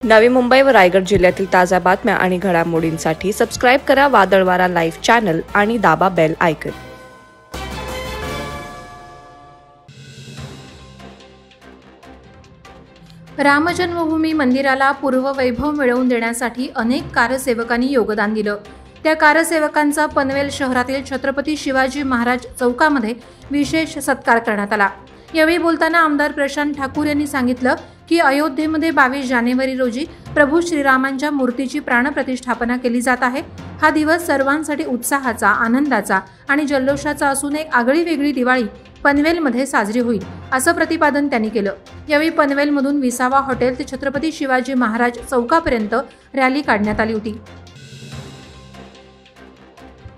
नवी मुंबई व रायगड जिल्ह्यातील ताज्या बातम्या आणि घडामोडींसाठी सबस्क्राइब करा वादळवारा लाईव्ह चॅनल आणि दाबा बेल आयकॉन। रामजन्मभूमी मंदिराला पूर्ववैभव मिळवून देण्यासाठी अनेक कारसेवकांनी योगदान दिलं। त्या कारसेवकांचा पनवेल शहरातील छत्रपती शिवाजी महाराज चौकामध्ये विशेष सत्कार करण्यात आला। यावेळी बोलताना आमदार प्रशांत ठाकूर यांनी सांगितलं की अयोध्येमध्ये 22 जानेवारी रोजी प्रभू श्रीरामांच्या मूर्तीची प्राणप्रतिष्ठापना केली जात आहे। हा दिवस सर्वांसाठी उत्साहाचा, आनंदाचा आणि जल्लोषाचा असून एक आगळीवेगळी दिवाळी पनवेलमध्ये साजरी होईल असं प्रतिपादन त्यांनी केलं। यावेळी पनवेलमधून विसावा हॉटेल ते छत्रपती शिवाजी महाराज चौकापर्यंत रॅली काढण्यात आली होती।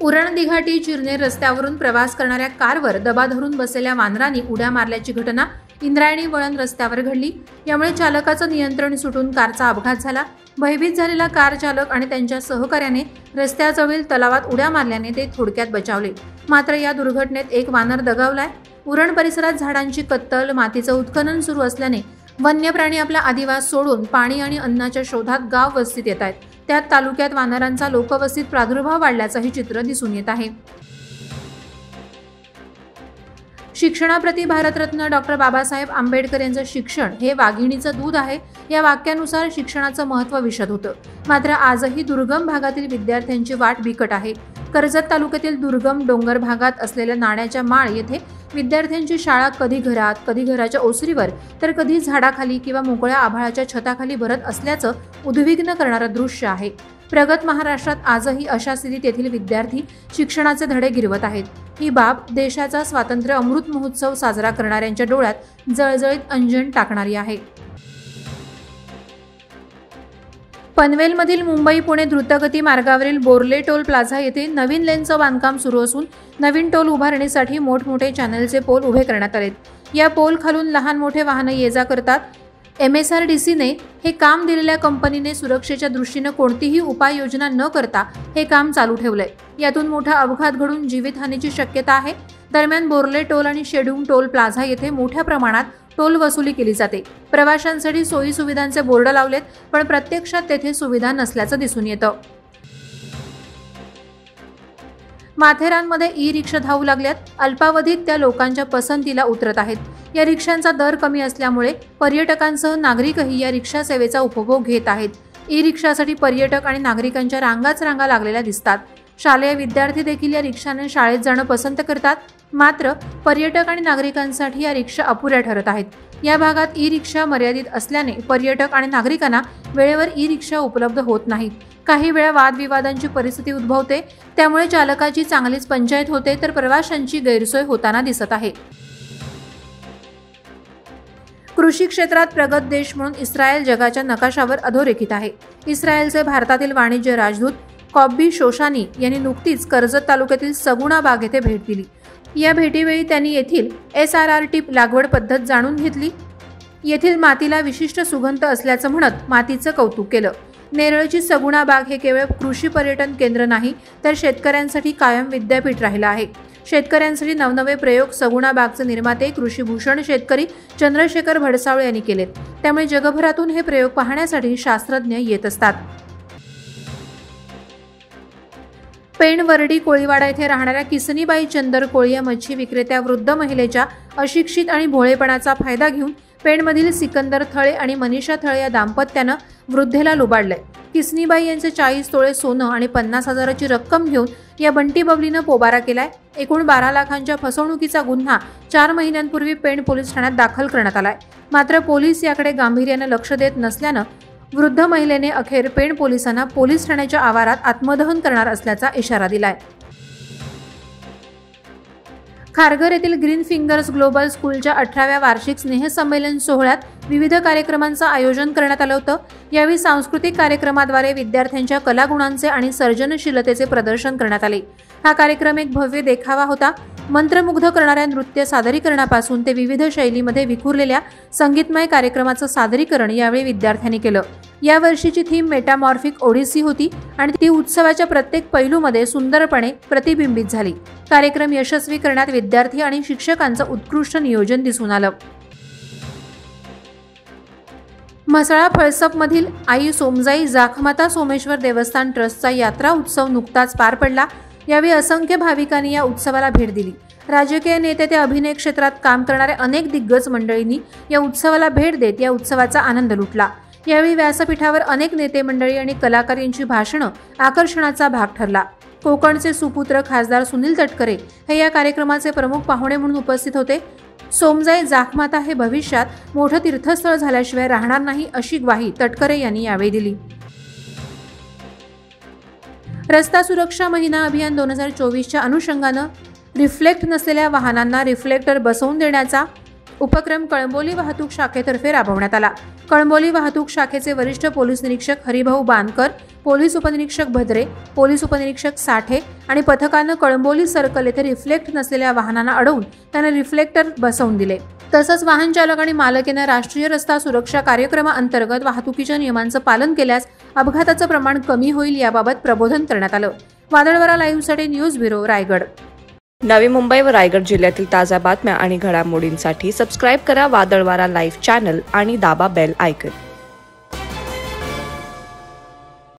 उरण दिघाटी चिरनेर रस्त्यावरून प्रवास करणाऱ्या कारवर दबा धरून बसलेल्या वानरांनी उड्या मारल्याची घटना इंद्रायणी वळण रस्त्यावर घडली। यामुळे चालकाचं नियंत्रण सुटून कारचा अपघात झाला। भयभीत झालेला कार चालक आणि त्यांच्या सहकार्याने रस्त्याजवळील तलावात उड्या मारल्याने ते थोडक्यात बचावले। मात्र या दुर्घटनेत एक वानर दगावलाय। उरण परिसरात झाडांची कत्तल, मातीचं उत्खनन सुरू असल्याने वन्य प्राणी आपला अधिवास सोडून पाणी आणि अन्नाच्या शोधात गाव वस्तीत येत आहेत। त्यात तालुक्यात वानरांचा लोकवस्तीत प्रादुर्भाव वाढल्याचंही चित्र दिसून येत आहे। शिक्षणाप्रती भारतरत्न डॉक्टर बाबासाहेब आंबेडकर यांचं शिक्षण हे वाघिणीचं दूध आहे या वाक्यानुसार शिक्षणाचं महत्त्व विशद होतं। मात्र आजही दुर्गम भागातील विद्यार्थ्यांची वाट बिकट आहे। कर्जत तालुक्यातील दुर्गम डोंगर भागात असलेल्या नाण्याच्या माळ येथे विद्यार्थ्यांची शाळा कधी घरात, कधी घराच्या ओसरीवर तर कधी झाडाखाली किंवा मोकळ्या आभाळाच्या छताखाली भरत असल्याचं उद्विग्न करणारं दृश्य आहे। प्रगत महाराष्ट्रात आजही अशा स्थितीत येथील विद्यार्थी शिक्षणाचे धडे गिरवत आहेत। ही बाब देशाचा स्वातंत्र्य अमृत महोत्सव साजरा करणाऱ्यांच्या डोळ्यात जळजळीत अंजन टाकणारी आहे। पनवेलमधील मुंबई पुणे द्रुतगती मार्गावरील बोर्ले टोल प्लाझा येथे नवीन लेनचं बांधकाम सुरू असून नवीन टोल उभारणीसाठी मोठमोठे चॅनलचे पोल उभे करण्यात आलेत। या पोल खालून लहान मोठे वाहनं ये जा करतात। MSRDCने हे काम दिलेल्या कंपनीने सुरक्षेच्या दृष्टीने कोणतीही उपाययोजना न करता हे काम चालू ठेवलंय। यातून मोठा अपघात घडून जीवितहानीची शक्यता आहे। दरम्यान बोर्ले टोल आणि शेड्यूम टोल प्लाझा येथे मोठ्या प्रमाणात टोल वसुली केली जाते। प्रवाशांसाठी सोयी सुविधांचे बोर्ड लावलेत पण प्रत्यक्षात तेथे सुविधा नसल्याचं दिसून येतं। माथेरानमध्ये ई-रिक्षा धावू लागल्यात। अल्पावधीत त्या लोकांच्या पसंतीला उतरत आहेत। या रिक्षांचा दर कमी असल्यामुळे पर्यटकांसह नागरिकही या रिक्षा सेवेचा उपभोग घेत आहेत। ई-रिक्षासाठी पर्यटक आणि नागरिकांच्या रांगा लागलेल्या दिसतात। शालेय विद्यार्थी देखील या रिक्षाने शाळेत जाणं पसंत करतात। मात्र पर्यटक आणि नागरिकांसाठी या रिक्षा अपुऱ्या ठरत आहेत। या भागात ई-रिक्षा मर्यादित असल्याने पर्यटक आणि नागरिकांना वेळेवर ई-रिक्षा उपलब्ध होत नाहीत। काही वेळा वादविवादांची परिस्थिती उद्भवते, त्यामुळे चालकाची चांगलीच पंचायत होते तर प्रवाशांची गैरसोय होताना दिसत आहे। कृषी क्षेत्रात प्रगत देश म्हणून इस्रायल जगाच्या नकाशावर अधोरेखित आहे। इस्रायलचे भारतातील वाणिज्य राजदूत कॉब्बी शोशानी यांनी नुकतीच कर्जत तालुक्यातील सगुणा बाग येथे भेट दिली। या भेटीवेळी त्यांनी येथील SRRT लागवड पद्धत जाणून घेतली। येथील मातीला विशिष्ट सुगंध असल्याचं म्हणत मातीचं कौतुक केलं। नेरळची सगुणा बाग हे केवळ कृषी पर्यटन केंद्र नाही तर शेतकऱ्यांसाठी कायम विद्यापीठ राहिलं आहे। शेतकऱ्यांसाठी नवनवे प्रयोग सगुणा बागचे निर्माते कृषीभूषण शेतकरी चंद्रशेखर भडसावळे यांनी केलेत। त्यामुळे जगभरातून हे प्रयोग पाहण्यासाठी शास्त्रज्ञ येत असतात। पेण वरडी कोळीवाडा येथे राहणाऱ्या किसनीबाई चंदर कोळी या मच्छी विक्रेत्या वृद्ध महिलेच्या अशिक्षित आणि भोळेपणाचा फायदा घेऊन पेणमधील सिकंदर थळे आणि मनीषा थळे या दाम्पत्यानं वृद्धेला लुबाडलंय। किसनीबाई यांचे 40 तोळे सोनं आणि 50,000ची रक्कम घेऊन या बंटी बबलीनं पोबारा केलाय। एकूण 12 लाखांच्या फसवणुकीचा गुन्हा 4 महिन्यांपूर्वी पेण पोलीस ठाण्यात दाखल करण्यात आलाय। मात्र पोलीस याकडे गांभीर्याने लक्ष देत नसल्यानं वृद्ध महिलेने अखेर पेण पोलिसांना पोलीस ठाण्याच्या आवारात आत्मदहन करणार असल्याचा इशारा दिलाय। खारघर येथील ग्रीन फिंगर्स ग्लोबल स्कूलच्या 18व्या वार्षिक स्नेहसंमेलन सोहळ्यात विविध कार्यक्रमांचं आयोजन करण्यात आलं होतं। यावेळी सांस्कृतिक कार्यक्रमाद्वारे विद्यार्थ्यांच्या कलागुणांचे आणि सर्जनशीलतेचे प्रदर्शन करण्यात आले। हा कार्यक्रम एक भव्य देखावा होता। मंत्रमुग्ध करणाऱ्या नृत्य सादरीकरणापासून ते विविध शैलीमध्ये विखुरलेल्या संगीतमय कार्यक्रमाचं सादरीकरण यावेळी विद्यार्थ्यांनी केलं। या वर्षीची थीम मेटामॉर्फिक ओडिसी होती आणि ती उत्सवाच्या प्रत्येक पैलूमध्ये सुंदरपणे प्रतिबिंबित झाली। कार्यक्रम यशस्वी करण्यात विद्यार्थी आणि शिक्षकांचं उत्कृष्ट नियोजन दिसून आलं। म्हसळा फळसपमधील आई सोमजाई जाखमाता सोमेश्वर देवस्थान ट्रस्टचा यात्रा उत्सव नुकताच पार पडला। यावेळी असंख्य भाविकांनी या उत्सवाला भेट दिली। राजकीय नेते ते अभिनय क्षेत्रात काम करणारे अनेक दिग्गज मंडळींनी या उत्सवाला भेट देत या उत्सवाचा आनंद लुटला। यावेळी व्यासपीठावर अनेक नेते मंडळी आणि कलाकार यांची भाषणं आकर्षणाचा भाग ठरला। कोकणचे सुपुत्र खासदार सुनील तटकरे हे या कार्यक्रमाचे प्रमुख पाहुणे म्हणून उपस्थित होते। सोमजाई जाखमाता हे भविष्यात मोठं तीर्थस्थळ झाल्याशिवाय राहणार नाही अशी ग्वाही तटकरे यांनी यावेळी दिली। रस्ता सुरक्षा महिना अभियान 2024च्या अनुषंगानं रिफ्लेक्ट नसलेल्या वाहनांना रिफ्लेक्टर बसवून देण्याचा उपक्रम कळंबोली वाहतूक शाखेतर्फे राबवण्यात आला। कळंबोली वाहतूक शाखेचे वरिष्ठ पोलीस निरीक्षक हरिभाऊ बानकर, पोलीस उपनिरीक्षक भद्रे, पोलीस उपनिरीक्षक साठे आणि पथकानं कळंबोली सर्कल येथे रिफ्लेक्ट नसलेल्या वाहनांना अडवून त्यांना रिफ्लेक्टर बसवून दिले। तसंच वाहन चालक आणि मालकांना राष्ट्रीय रस्ता सुरक्षा कार्यक्रमाअंतर्गत वाहतुकीच्या नियमांचं पालन केल्यास अपघाताचं प्रमाण कमी होईल याबाबत प्रबोधन करण्यात आलं। वादळवारा लाईव्हसाठी न्यूज ब्युरो रायगड। नवी मुंबई व रायगड जिल्ह्यातील ताज्या बातम्या आणि घडामोडींसाठी सबस्क्राईब करा वादळवारा लाईव्ह चॅनल आणि दाबा बेल आयकॉन।